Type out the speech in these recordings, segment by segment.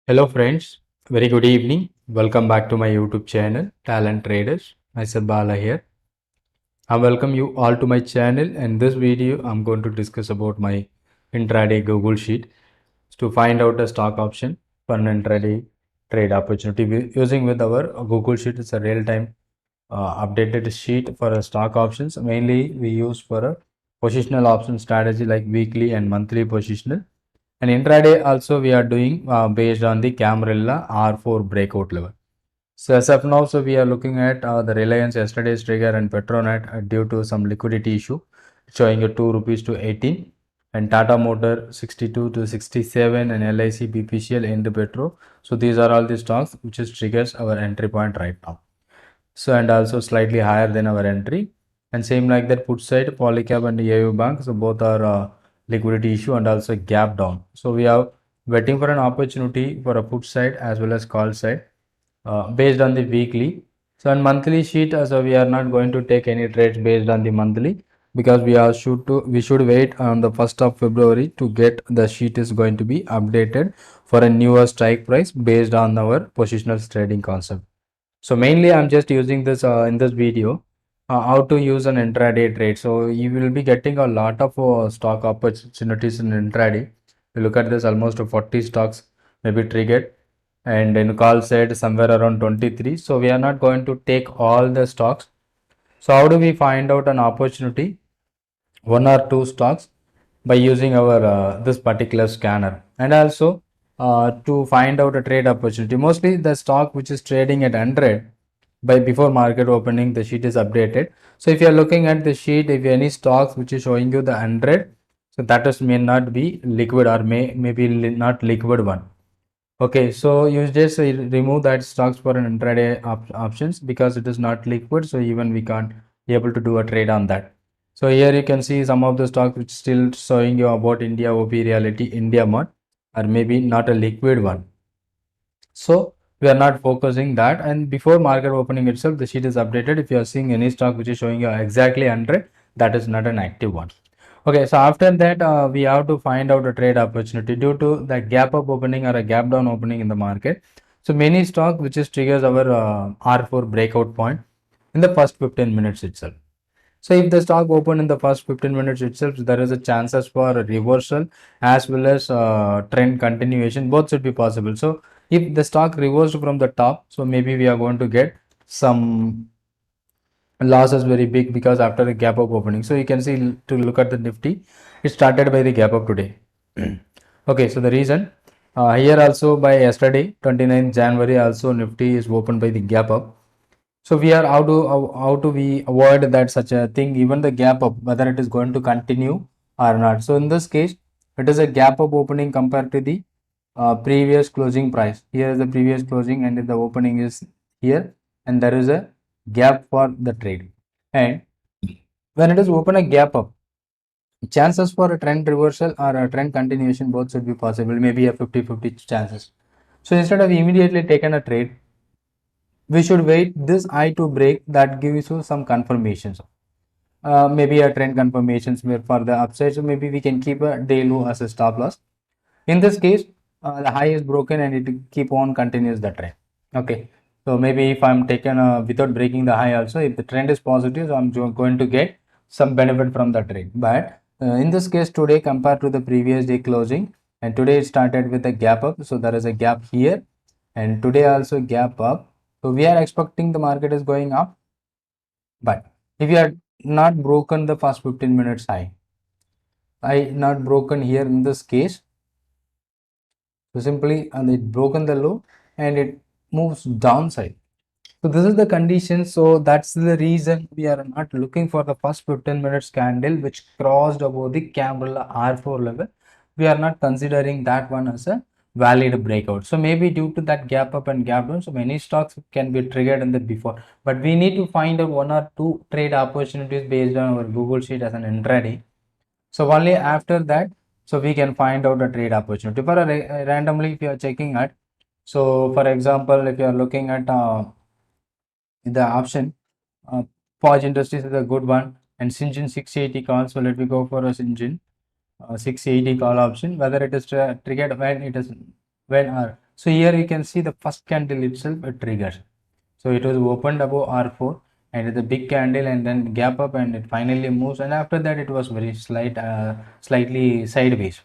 Hello friends, very good evening. Welcome back to my YouTube channel, Talent Traders. Myself Bala here. I welcome you all to my channel. In this video, I'm going to discuss about my intraday Google Sheet to find out a stock option for an intraday trade opportunity using with our Google Sheet. It's a real-time updated sheet for stock options. Mainly, we use for a positional option strategy like weekly and monthly positional. And intraday also we are doing based on the Camarilla R4 breakout level. So as of now, so we are looking at the Reliance yesterday's trigger and Petronet due to some liquidity issue, showing a 2 rupees to 18, and Tata Motor 62 to 67, and LIC BPCL into Petro. So these are all the stocks which is triggers our entry point right now. So and also slightly higher than our entry, and same like that put side Polycab and AU Bank. So both are liquidity issue and also gap down. So we are waiting for an opportunity for a put side as well as call side based on the weekly. So on monthly sheet, so we are not going to take any trades based on the monthly because we should wait on the 1st of February to get the sheet is going to be updated for a newer strike price based on our positional trading concept. So mainly I'm just using this in this video how to use an intraday trade. So you will be getting a lot of stock opportunities in intraday. You look at this, almost 40 stocks may be triggered, and in call said somewhere around 23. So we are not going to take all the stocks. So how do we find out an opportunity, one or two stocks, by using our this particular scanner? And also to find out a trade opportunity, mostly the stock which is trading at 100 by before market opening, the sheet is updated. So if you are looking at the sheet, if any stocks which is showing you the 100, so that is may not be liquid or maybe not liquid one. Okay, so you just remove that stocks for an intraday options because it is not liquid, so even we can't be able to do a trade on that. So here you can see some of the stocks which still showing you about India, OP Reality, India Mart, or maybe not a liquid one. So we are not focusing that, and before market opening itself, the sheet is updated. If you are seeing any stock which is showing you exactly 100, that is not an active one. Okay, so after that, we have to find out a trade opportunity due to the gap up opening or a gap down opening in the market. So many stock which is triggers our R4 breakout point in the first 15 minutes itself. So if the stock open in the first 15 minutes itself, there is a chances for a reversal as well as trend continuation. Both should be possible. So if the stock reversed from the top, so maybe we are going to get some losses very big because after a gap up opening. So you can see, to look at the Nifty, it started by the gap up today. Okay, so the reason here also by yesterday 29th January also Nifty is opened by the gap up. So we are how do we avoid that such a thing, even the gap up, whether it is going to continue or not. So in this case, it is a gap up opening compared to the previous closing price. Here is the previous closing and the opening is here, and there is a gap for the trade. And when it is open a gap up, chances for a trend reversal or a trend continuation both should be possible, maybe a 50-50 chances. So instead of immediately taking a trade, we should wait this high to break, that gives you some confirmations. Maybe a trend confirmations for the upside, so maybe we can keep a day low as a stop loss. In this case, the high is broken and it keep on continues the trend. Okay, so maybe if I'm taken without breaking the high also, if the trend is positive, so I'm going to get some benefit from the trade. But in this case today, compared to the previous day closing, and today it started with a gap up, so there is a gap here, and today also gap up. So we are expecting the market is going up, but if you are not broken the first 15 minutes high, not broken here in this case, so simply and it broken the low and it moves downside. So this is the condition. So that's the reason we are not looking for the first 15 minutes candle which crossed above the Camarilla R4 level. We are not considering that one as a valid breakout. So maybe due to that gap up and gap down, so many stocks can be triggered in the before. But we need to find out one or two trade opportunities based on our Google Sheet as an intraday. So only after that, so we can find out a trade opportunity. For a randomly, if you are checking at, so for example, if you are looking at the option, uh, Pause Industries is a good one, and Syngin 680 call. So let me go for a Syngin 680 call option. Whether it is triggered when it is when So here you can see the first candle itself it triggers. So it was opened above R4 and it's a big candle and then gap up and it finally moves, and after that it was very slightly sideways.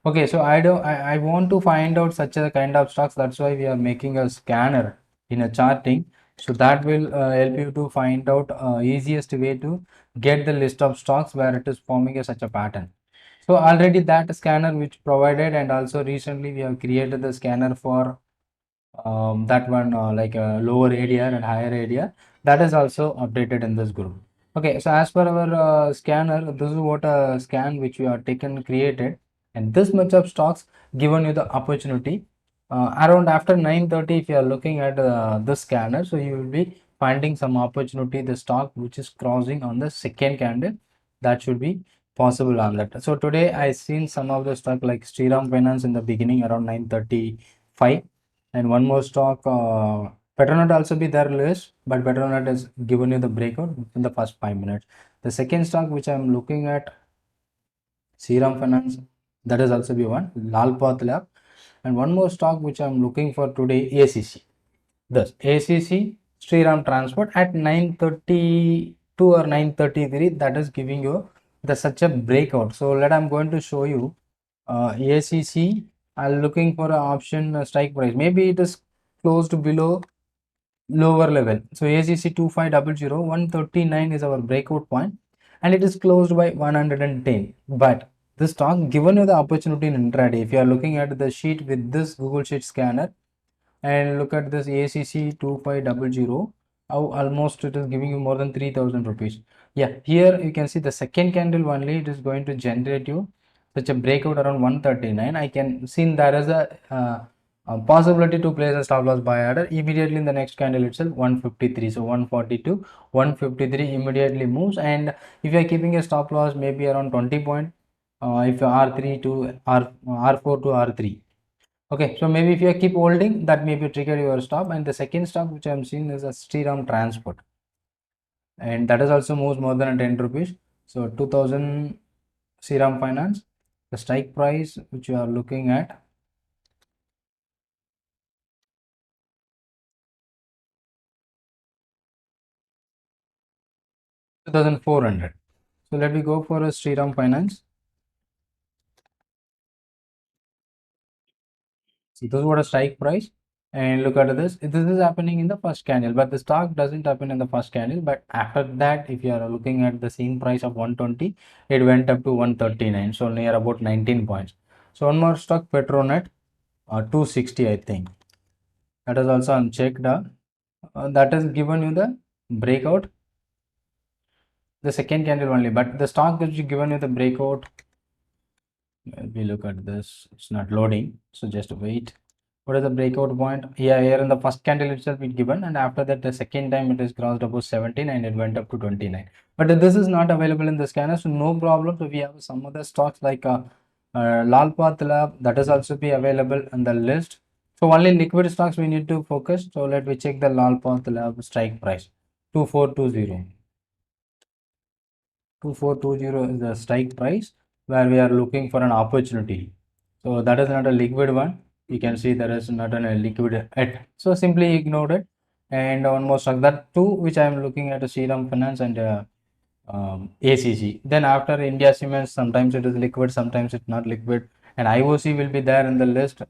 Okay, so I want to find out such a kind of stocks. That's why we are making a scanner in a charting. So that will help you to find out easiest way to get the list of stocks where it is forming such a pattern. So already that scanner which provided, and also recently we have created the scanner for that one like a lower ADR and higher ADR, that is also updated in this group. Okay, so as per our scanner, this is what a scan which we are taken created, and this much of stocks given you the opportunity around after 9:30. If you are looking at this scanner, so you will be finding some opportunity, the stock which is crossing on the second candle, that should be possible on that. So today I seen some of the stock like Shriram Finance in the beginning around 9:35, and one more stock, Petronet also be there list, but Petronet has given you the breakout in the first 5 minutes. The second stock which I am looking at, Serum Finance, that is also be one, Lalpath Lab, and one more stock which I am looking for today, ACC. Thus, ACC, Sriram Transport at 9:32 or 9:33, that is giving you the such a breakout. So let I'm going to show you ACC. I'm looking for an option strike price. Maybe it is closed below lower level. So ACC 2500, 139 is our breakout point, and it is closed by 110. But this stock given you the opportunity in intraday. If you are looking at the sheet with this Google Sheet scanner and look at this ACC 2500, how almost it is giving you more than 3000 rupees. Yeah, here you can see the second candle only it is going to generate you such a breakout around 139. I can see there is a possibility to place a stop loss buy order immediately in the next candle itself 153. So 142, 153 immediately moves, and if you are keeping a stop loss maybe around 20 point, if R3 to R4 to R3. Okay, so maybe if you keep holding, that maybe trigger your stop. And the second stop which I'm seeing is a Sriram Transport, and that is also moves more than 10 rupees. So 2000 Sriram Finance, the strike price which you are looking at 2400. So let me go for a Sriram Finance. So this is what a strike price, and look at this. This is happening in the first candle, but the stock doesn't happen in the first candle. But after that, if you are looking at the same price of 120, it went up to 139, so near about 19 points. So one more stock, Petronet, 260, I think. That is also unchecked. That has given you the breakout, the second candle only, but the stock which given you the breakout. We look at this, it's not loading, so just wait. What is the breakout point? Yeah, here in the first candle itself it given, and after that the second time it is crossed above 17 and it went up to 29. But this is not available in the scanner, so no problem. So we have some other stocks like Lalpath Lab, that is also be available in the list. So only liquid stocks we need to focus. So let me check the Lalpath Lab strike price, 2420. 2420 is the strike price where we are looking for an opportunity. So that is not a liquid one. You can see there is not a liquid yet. So simply ignore it. And one more stock, that two which I am looking at, a Serum Finance and ACC. Then after India Cements, sometimes it is liquid, sometimes it's not liquid. And IOC will be there in the list.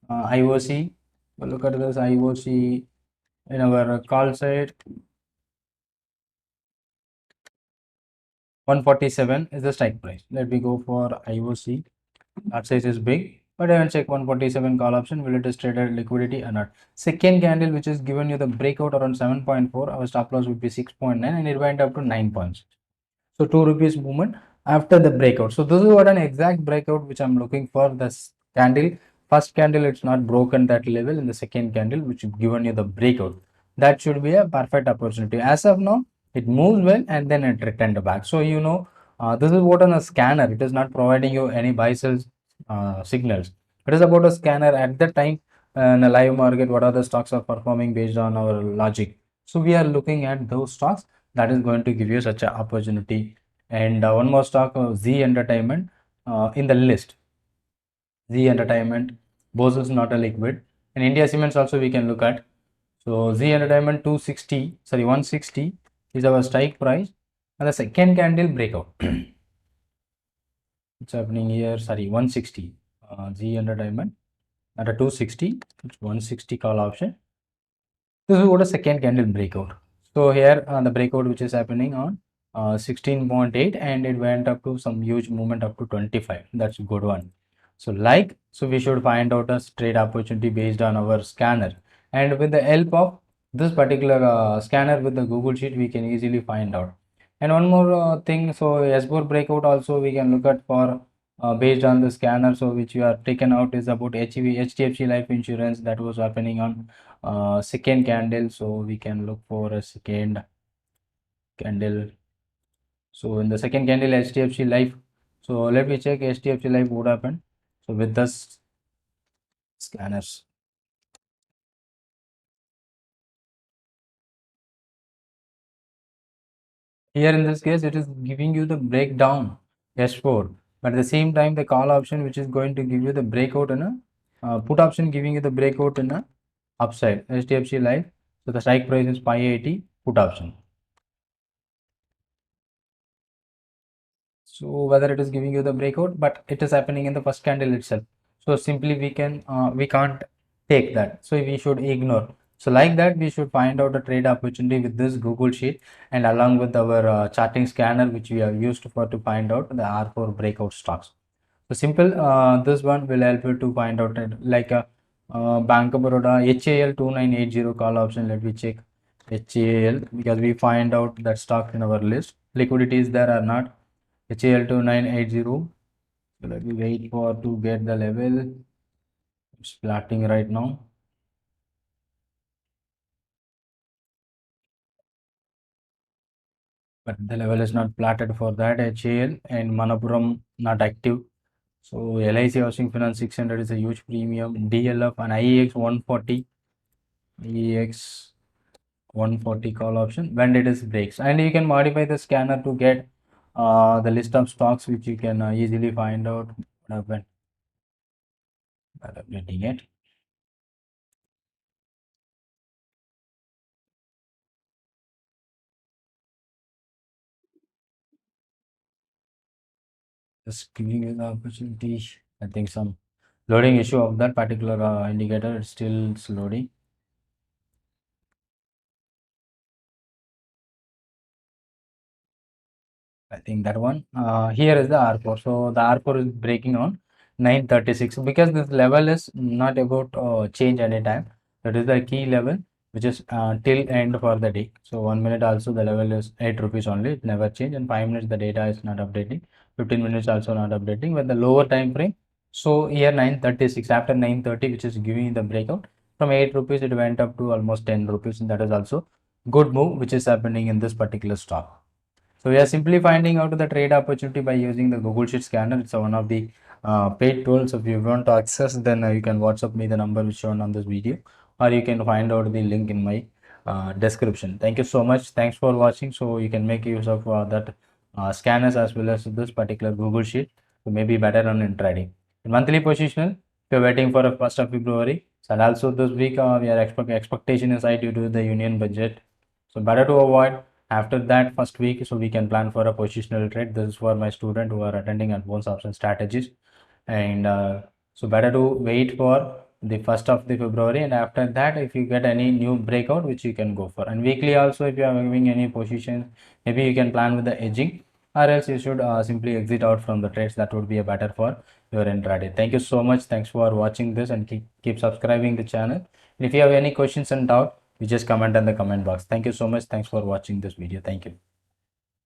IOC, look at this IOC in our call side. 147 is the strike price. Let me go for IOC. Lot size is big, but I will check 147 call option. Will it is traded liquidity or not? Second candle, which is given you the breakout around 7.4, our stop loss would be 6.9, and it went up to 9 points. So 2 rupees movement after the breakout. So this is what an exact breakout which I'm looking for. This candle, first candle, it's not broken that level. In the second candle, which is given you the breakout, that should be a perfect opportunity. As of now, it moves well and then it returned back. So this is what on a scanner. It is not providing you any buy sell signals. It is about a scanner at the time in a live market. What are the stocks are performing based on our logic? So we are looking at those stocks that is going to give you such an opportunity. And one more stock, Z Entertainment in the list. Z Entertainment, Bose is not a liquid. And India Cements also we can look at. So Z100 diamond 160 is our strike price, and the second candle breakout. It's happening here, 160. Z100 diamond at a 260, it's 160 call option. This is what a second candle breakout. So here the breakout which is happening on 16.8, and it went up to some huge movement up to 25. That's a good one. So we should find out a trade opportunity based on our scanner, and with the help of this particular scanner with the Google Sheet, we can easily find out. And one more thing, so S4 breakout also we can look at for based on the scanner. So which we are taken out is about HDFC Life Insurance, that was happening on second candle. So we can look for a second candle. So in the second candle HDFC Life, so let me check HDFC Life what happened. So with this scanners, here in this case it is giving you the breakdown S4, but at the same time the call option which is going to give you the breakout in a put option giving you the breakout in a upside HDFC Life. So the strike price is 580 put option. So whether it is giving you the breakout, but it is happening in the first candle itself. So simply we can't take that. So we should ignore. So like that, we should find out a trade opportunity with this Google Sheet, and along with our charting scanner, which we have used for to find out the R4 breakout stocks. So simple, this one will help you to find out it, like a Bank of Baroda HAL 2980 call option. Let me check HAL, because we find out that stock in our list. Liquidity is there or not. HAL 2980. So let me wait for to get the level. It's plotting right now. But the level is not plotted for that. HAL and Manapuram not active. So LIC Housing Finance 600 is a huge premium. DLF and IEX 140. IEX 140 call option when it is breaks, and you can modify the scanner to get the list of stocks which you can easily find out what happened by updating it. Just giving you the opportunity. I think some loading issue of that particular indicator, it's still loading. I think that one. Here is the R4. So the R4 is breaking on 936, because this level is not about change anytime. That is the key level which is till end for the day. So 1 minute also the level is 8 rupees only. It never change. And 5 minutes the data is not updating. 15 minutes also not updating. With the lower time frame. So here 936, after 930, which is giving the breakout from 8 rupees, it went up to almost 10 rupees. And that is also good move which is happening in this particular stock. So we are simply finding out the trade opportunity by using the Google Sheet scanner. It's one of the paid tools. If you want to access, then you can WhatsApp me the number which shown on this video, or you can find out the link in my description. Thank you so much. Thanks for watching. So you can make use of that scanners as well as this particular Google Sheet to maybe better on intraday. In monthly positional, if you're waiting for a 1st of February, so and also this week we are expectation is high due to the union budget. So better to avoid after that first week, so we can plan for a positional trade. This is for my student who are attending advanced option strategies, and so better to wait for the 1st of the February, and after that if you get any new breakout which you can go for. And weekly also, if you are having any positions, maybe you can plan with the edging, or else you should simply exit out from the trades. That would be a better for your intraday. Thank you so much. Thanks for watching this, and keep subscribing the channel. And if you have any questions and doubt, you just comment in the comment box. Thank you so much. Thanks for watching this video. Thank you.